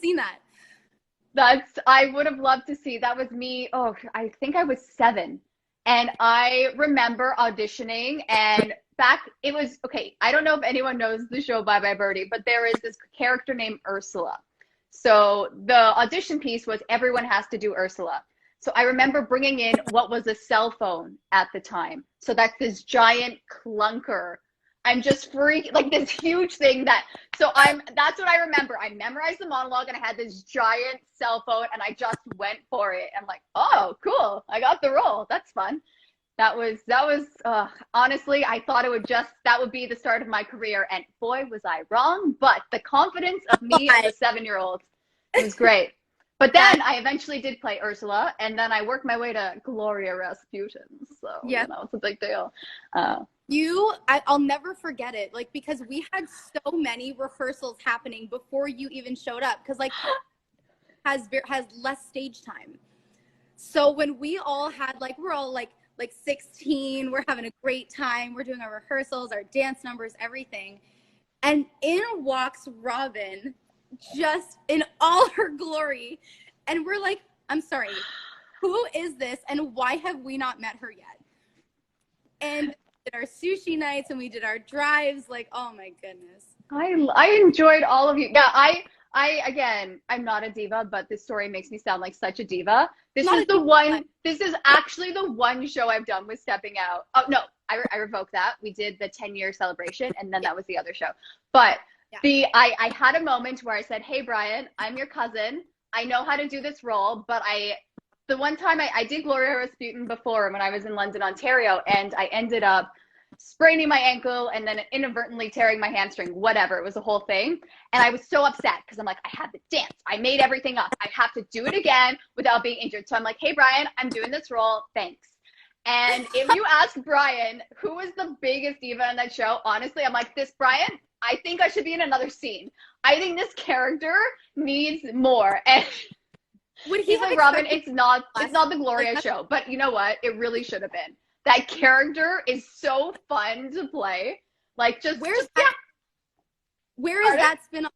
seen that. I would have loved to see. That was me. Oh, I think I was 7. And I remember auditioning and it was, okay, I don't know if anyone knows the show Bye Bye Birdie, but there is this character named Ursula. So the audition piece was everyone has to do Ursula. So I remember bringing in what was a cell phone at the time. So that's this giant clunker. I'm just freaking, like this huge thing that's what I remember. I memorized the monologue and I had this giant cell phone and I just went for it. I'm like, oh, cool. I got the role. That's fun. That was honestly, I thought that would be the start of my career. And boy, was I wrong. But the confidence of me as a 7-year-old, it was great. But then I eventually did play Ursula, and then I worked my way to Gloria Rasputin. So, yeah, it's a big deal. I'll never forget it, like, because we had so many rehearsals happening before you even showed up, because, like, has less stage time. So when we all had, like, we're all, like 16, we're having a great time, we're doing our rehearsals, our dance numbers, everything. And in walks Robin, just in all her glory. And we're like, I'm sorry, who is this? And why have we not met her yet? And we did our sushi nights and we did our drives. Like, oh my goodness. I enjoyed all of you. Yeah, again, I'm not a diva, but this story makes me sound like such a diva. This is actually the one show I've done with Stepping Out. Oh, no, I revoke that. We did the 10-year celebration, and then that was the other show. But I had a moment where I said, hey, Brian, I'm your cousin. I know how to do this role, but the one time I did Gloria Rasputin before when I was in London, Ontario, and I ended up spraining my ankle and then inadvertently tearing my hamstring, whatever. It was a whole thing. And I was so upset because I'm like, I had to dance. I made everything up. I have to do it again without being injured. So I'm like, hey, Brian, I'm doing this role. Thanks. And if you ask Brian, who was the biggest diva in that show, honestly, I'm like, this Brian, I think I should be in another scene. I think this character needs more. And he's like, Robin, it's not the Gloria show, but you know what? It really should have been. That character is so fun to play. Like, where is that spin off?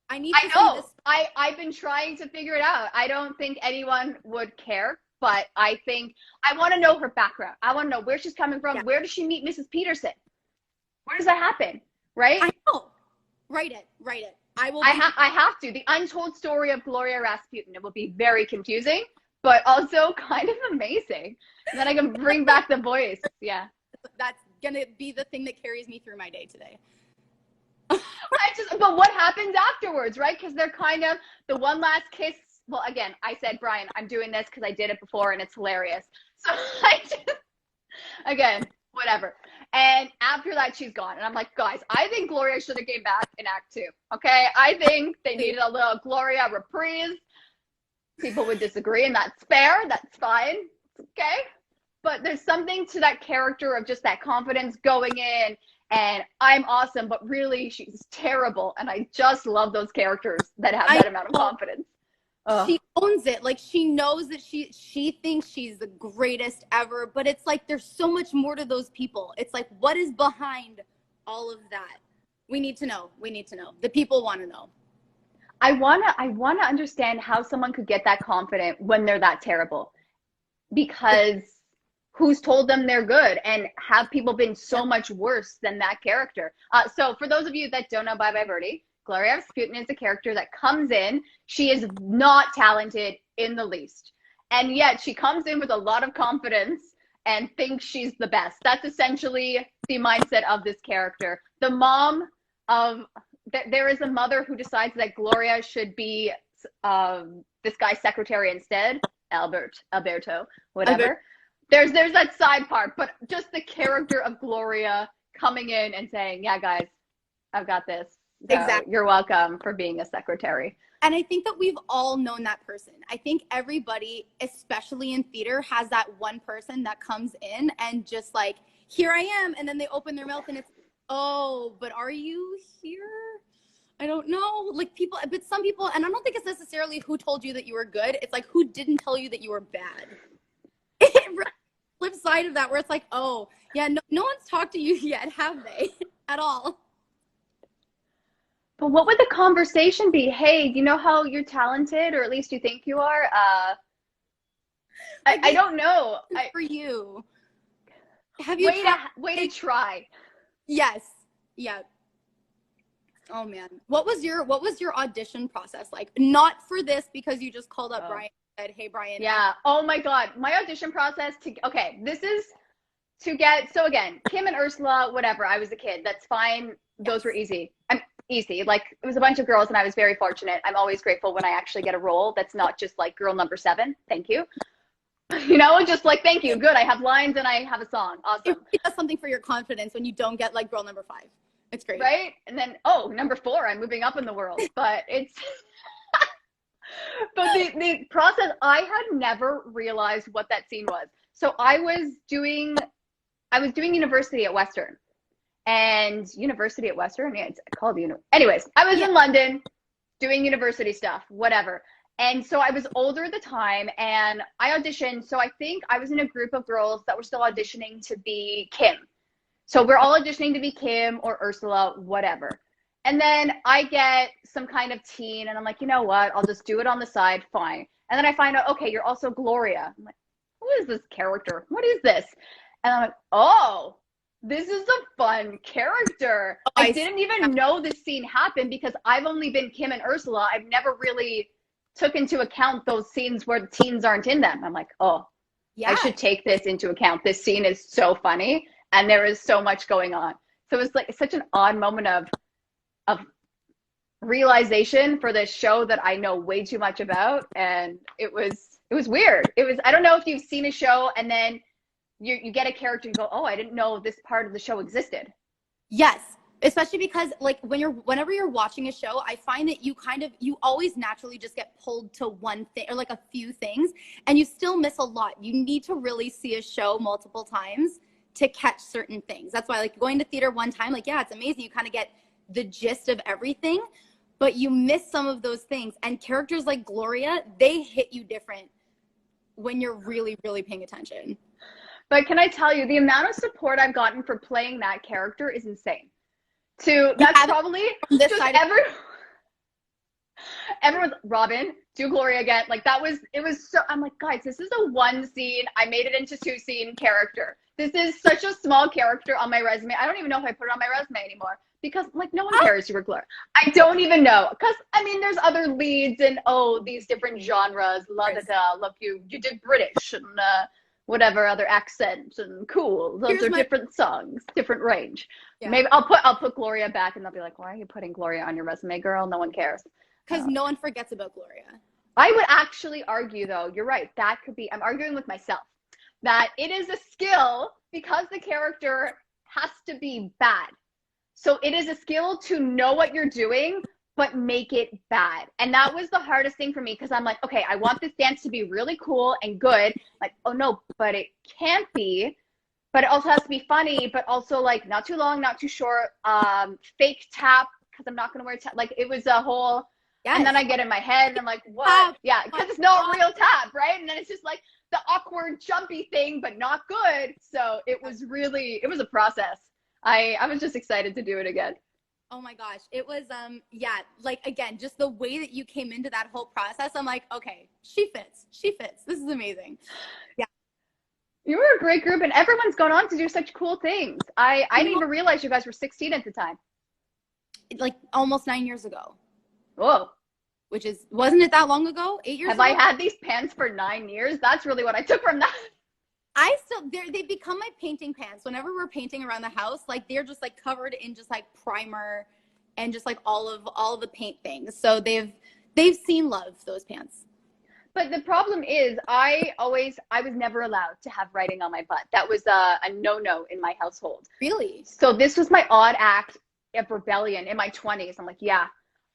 I know. I've been trying to figure it out. I don't think anyone would care, but I think I want to know her background. I want to know where she's coming from. Yeah. Where does she meet Mrs. Peterson? Where does that happen? Right? I know. Write it. I have to. The untold story of Gloria Rasputin. It will be very confusing, but also kind of amazing. And then I can bring back the voice. Yeah. That's going to be the thing that carries me through my day today. But what happens afterwards, right? Because they're kind of the one last kiss. Well, again, I said, Brian, I'm doing this because I did it before and it's hilarious. So again, whatever. And after that, she's gone. And I'm like, guys, I think Gloria should have came back in Act 2. Okay? I think they needed a little Gloria reprise. People would disagree, and that's fair. That's fine. It's okay. But there's something to that character of just that confidence going in, and I'm awesome, but really she's terrible. And I just love those characters that have that amount of confidence. She owns it. Like, she knows that she thinks she's the greatest ever, but it's like there's so much more to those people. It's like, what is behind all of that? We need to know. The people want to know. I want to understand how someone could get that confident when they're that terrible, because who's told them they're good, and have people been so much worse than that character? So for those of you that don't know Bye Bye Birdie, Gloria Rasputin is a character that comes in. She is not talented in the least, and yet she comes in with a lot of confidence and thinks she's the best. That's essentially the mindset of this character. The mom of there is a mother who decides that Gloria should be this guy's secretary instead, Alberto, whatever. There's that side part, but just the character of Gloria coming in and saying, yeah, guys, I've got this. So exactly. You're welcome for being a secretary. And I think that we've all known that person. I think everybody, especially in theater, has that one person that comes in and just like, here I am. And then they open their mouth and it's, oh, but are you here? I don't know. Like, people, but some people, and I don't think it's necessarily who told you that you were good. It's like, who didn't tell you that you were bad? Flip side of that, where it's like, oh, yeah, no one's talked to you yet, have they? At all. But what would the conversation be? Hey, you know how you're talented, or at least you think you are? Like, I don't know. for you. Have you tried? Way to try. Yes. Yeah. Oh man. What was your audition process like? Not for this, because you just called up Brian and said, "Hey Brian." Yeah. Oh my God. My audition process this is to get, so again, Kim and Ursula, whatever. I was a kid. That's fine. Those were easy. I'm easy. Like, it was a bunch of girls and I was very fortunate. I'm always grateful when I actually get a role that's not just like girl number 7. Thank you. You know, just like, thank you. Good. I have lines and I have a song. Awesome. It does something for your confidence when you don't get like girl number 5. It's great. Right? And then, number 4, I'm moving up in the world. But it's, but the process, I had never realized what that scene was. So I was doing university at Western. And university at Western, yeah, it's called anyways, I was in London doing university stuff, whatever. And so I was older at the time and I auditioned. So I think I was in a group of girls that were still auditioning to be Kim. So we're all auditioning to be Kim or Ursula, whatever. And then I get some kind of teen and I'm like, you know what? I'll just do it on the side. Fine. And then I find out, okay, you're also Gloria. I'm like, who is this character? What is this? And I'm like, oh, this is a fun character. I didn't even know this scene happened because I've only been Kim and Ursula. I've never really took into account those scenes where the teens aren't in them. I'm like, oh, yeah, I should take this into account. This scene is so funny and there is so much going on. So it's like such an odd moment of realization for this show that I know way too much about. And it was weird. I don't know if you've seen a show and then you get a character and go, oh, I didn't know this part of the show existed. Yes. Especially because like whenever you're watching a show, I find that you always naturally just get pulled to one thing or like a few things and you still miss a lot. You need to really see a show multiple times to catch certain things. That's why like going to theater one time, like, yeah, it's amazing. You kind of get the gist of everything, but you miss some of those things. And characters like Gloria, they hit you different when you're really, really paying attention. But can I tell you, the amount of support I've gotten for playing that character is insane. That's probably this side everyone's Robin, do Gloria again. Like it was so, I'm like, guys, this is a 1 scene. I made it into 2 scene character. This is such a small character on my resume. I don't even know if I put it on my resume anymore because like no one cares you were Gloria. I don't even know. Because I mean there's other leads and these different genres. La da da, look, you did British and whatever other accent and cool. Those are different songs, different range. Yeah. Maybe I'll put Gloria back and they'll be like, why are you putting Gloria on your resume, girl? No one cares. Because no one forgets about Gloria. I would actually argue though, you're right, that could be, I'm arguing with myself, that it is a skill because the character has to be bad. So it is a skill to know what you're doing, but make it bad. And that was the hardest thing for me because I'm like, okay, I want this dance to be really cool and good. Like, oh no, but it can't be. But it also has to be funny, but also like not too long, not too short. Fake tap because I'm not going to wear tap. Like it was a whole, and then I get in my head and I'm like, what? Tap. Yeah, because it's not real tap, right? And then it's just like the awkward jumpy thing, but not good. So it was a process. I was just excited to do it again. Oh my gosh. It was, like, again, just the way that you came into that whole process, I'm like, okay, she fits. This is amazing. Yeah. You were a great group and everyone's gone on to do such cool things. I didn't even realize you guys were 16 at the time. Like almost 9 years ago. Whoa. Wasn't it that long ago? 8 years ago? Have I had these pants for 9 years? That's really what I took from that. They become my painting pants. Whenever we're painting around the house, like they're just like covered in just like primer and just like all of the paint things. So they've seen love, those pants. But the problem is I was never allowed to have writing on my butt. That was a no-no in my household. Really? So this was my odd act of rebellion in my 20s. I'm like, yeah,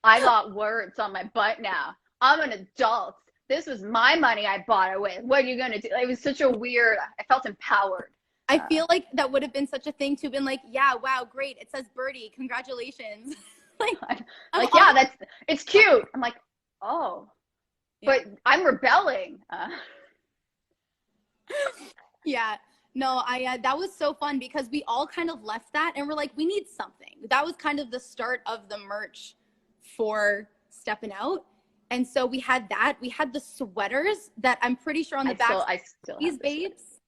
I got words on my butt now. I'm an adult. This was my money I bought it with. What are you going to do? It was such a weird, I felt empowered. I feel like that would have been such a thing to have been like, yeah, wow, great. It says Birdie. Congratulations. it's cute. I'm like, oh, yeah. But I'm rebelling. Yeah. No, that was so fun because we all kind of left that and we're like, we need something. That was kind of the start of the merch for Steppin' Out. And so we had that. We had the sweaters that I'm pretty sure on the back. I still these have babes.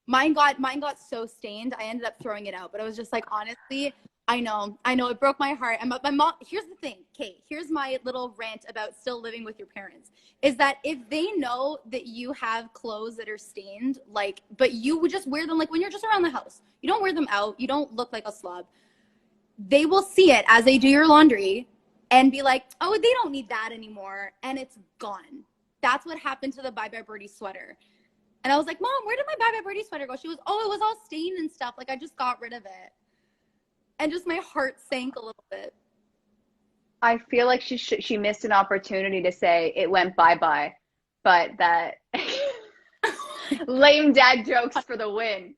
Mine got so stained. I ended up throwing it out. But I was just like, honestly, I know, it broke my heart. And my mom, here's the thing, Kate, here's my little rant about still living with your parents, is that if they know that you have clothes that are stained, like, but you would just wear them, like when you're just around the house, you don't wear them out, you don't look like a slob, they will see it as they do your laundry and be like, oh, they don't need that anymore. And it's gone. That's what happened to the Bye Bye Birdie sweater. And I was like, Mom, where did my Bye Bye Birdie sweater go? She was, oh, it was all stained and stuff. Like, I just got rid of it. And just my heart sank a little bit. I feel like she missed an opportunity to say it went bye-bye, but that lame dad jokes for the win.